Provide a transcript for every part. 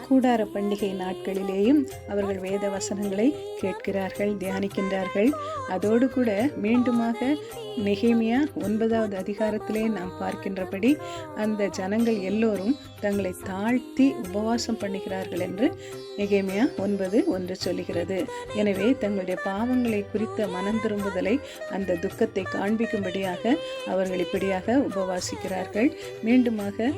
கூடார பண்டிகை நாட்களிலேயும் அவர்கள் வேத வசனங்களை கேட்கிறார்கள், தியானிக்கின்றார்கள். அதோடு கூட மீண்டுமாக நெகேமியா 9வது அதிகாரத்திலே நாம் பார்க்கின்றபடி அந்த ஜனங்கள் எல்லோரும் தங்களை தாழ்த்தி உபவாசம் பண்ணுகிறார்கள் என்று நெகேமியா 9:1 சொல்லுகிறது. எனவே தங்களுடைய பாவங்களை குறித்த மனம் திரும்புதலை, அந்த துக்கத்தை காண்பிக்கும்படியாக அவர்கள் இப்படியாக உபவாசிக்கிறார்கள். மீண்டுமாக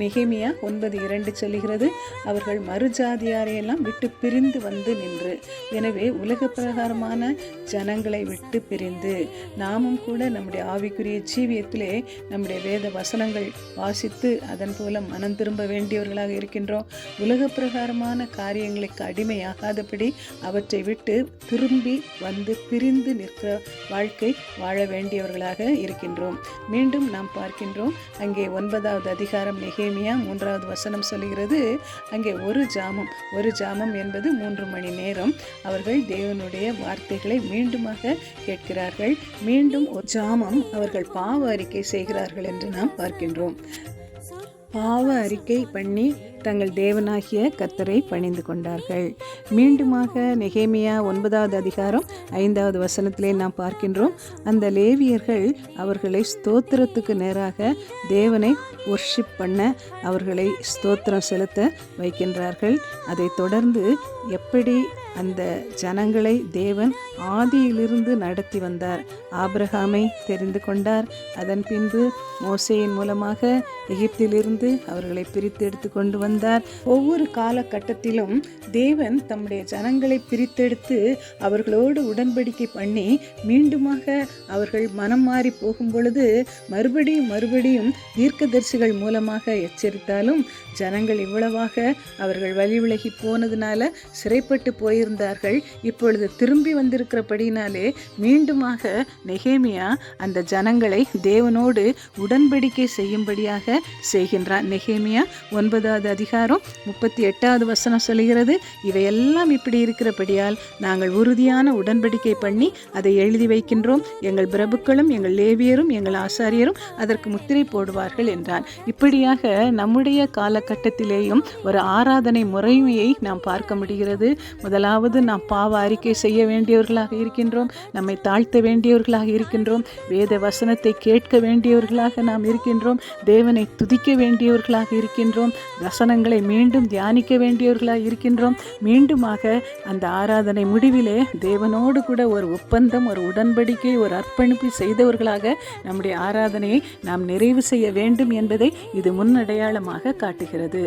நெகேமியா 9:2 சொல்லுகிறது, அவர்கள் மறுஜாதியாரையெல்லாம் விட்டு பிரிந்து வந்து நின்று. எனவே உலக பிரகாரமான ஜனங்களை விட்டு பிரிந்து நாமும் கூட நம்முடைய ஆவிக்குரிய ஜீவியத்திலே நம்முடைய வேத வசனங்கள் வாசித்து அதன் போல மனம் திரும்ப வேண்டியவர்களாக இருக்கின்றோம். உலக பிரகாரமான காரியங்களுக்கு அடிமையாகாதபடி அவற்றை விட்டு திரும்பி வந்து பிரிந்து நிற்கிற வாழ்க்கை வாழ வேண்டியவர்களாக இருக்கின்றோம். மீண்டும் நாம் பார்க்கின்றோம், அங்கே 9வது அதிகாரம் நெகேமியா 3வது வசனம் சொல்லுகிறது, அங்கே ஒரு ஜாமம் என்பது 3 மணி நேரம் அவர்கள் தேவனுடைய வார்த்தைகளை மீண்டுமாக கேட்கிறார்கள். மீண்டும் ஒரு ஜாமம் அவர்கள் பாவ அறிக்கை செய்கிறார்கள் என்று நாம் பார்க்கின்றோம். பாவ அறிக்கை பண்ணி தங்கள் தேவனாகிய கர்த்தரை பணிந்து கொண்டார்கள். மீண்டுமாக நெகேமியா 9வது அதிகாரம் 5வது வசனத்திலே நாம் பார்க்கின்றோம், அந்த லேவியர்கள் அவர்களை ஸ்தோத்திரத்துக்கு நேராக தேவனை வொர்ஷிப் பண்ண அவர்களை ஸ்தோத்திரம் செலுத்த வைக்கின்றார்கள். அதை தொடர்ந்து எப்படி அந்த ஜனங்களை தேவன் ஆதியிலிருந்து நடத்தி வந்தார், ஆபிரகாமை தெரிந்து கொண்டார், அதன் பின்பு மோசேயின் மூலமாக எகிப்திலிருந்து அவர்களை பிரித்து எடுத்து கொண்டு வந்தார். ஒவ்வொரு காலகட்டத்திலும் தேவன் தம்முடைய ஜனங்களை பிரித்தெடுத்து அவர்களோடு உடன்படிக்கை பண்ணி மீண்டுமாக அவர்கள் மனம் மாறி போகும் பொழுது மறுபடியும் தீர்க்கதரிசிகள் மூலமாக எச்சரித்தாலும் ஜனங்கள் இவ்வளவாக அவர்கள் வழி விலகி போனதுனால சிறைப்பட்டு போயிருந்தார்கள். இப்பொழுது திரும்பி வந்திருக்கிறபடினாலே மீண்டுமாக நெகேமியா அந்த ஜனங்களை தேவனோடு உடன்படிக்கை செய்யும்படியாக செய்கின்றான். நெகேமியா 9வது அதிகாரம் 38வது வசனம் சொல்கிறது, இவையெல்லாம் இப்படி இருக்கிறபடியால் நாங்கள் உறுதியான உடன்படிக்கை பண்ணி அதை எழுதி வைக்கின்றோம். எங்கள் பிரபுக்களும் எங்கள் லேவியரும் எங்கள் ஆசாரியரும் அதற்கு முத்திரை போடுவார்கள் என்றான். இப்படியாக நம்முடைய காலகட்டத்திலேயும் ஒரு ஆராதனை முறைமையை நாம் பார்க்க முடிகிறது. முதலாவது நாம் பாவ அறிக்கை செய்ய வேண்டியவர்களாக இருக்கின்றோம், நம்மை தாழ்த்த வேண்டியவர்களாக இருக்கின்றோம், வேத வசனத்தை கேட்க வேண்டியவர்களாக நாம் இருக்கின்றோம், தேவனை துதிக்க வேண்டியவர்களாக இருக்கின்றோம், வசனங்களை மீண்டும் தியானிக்க வேண்டியவர்களாக இருக்கின்றோம். மீண்டுமாக அந்த ஆராதனை முடிவிலே தேவனோடு கூட ஒரு ஒப்பந்தம், ஒரு உடன்படிக்கை, ஒரு அர்ப்பணிப்பு செய்தவர்களாக நம்முடைய ஆராதனையை நாம் நிறைவு செய்ய வேண்டும் என்பதை இது முன்னடையாளமாக காட்டுகிறது.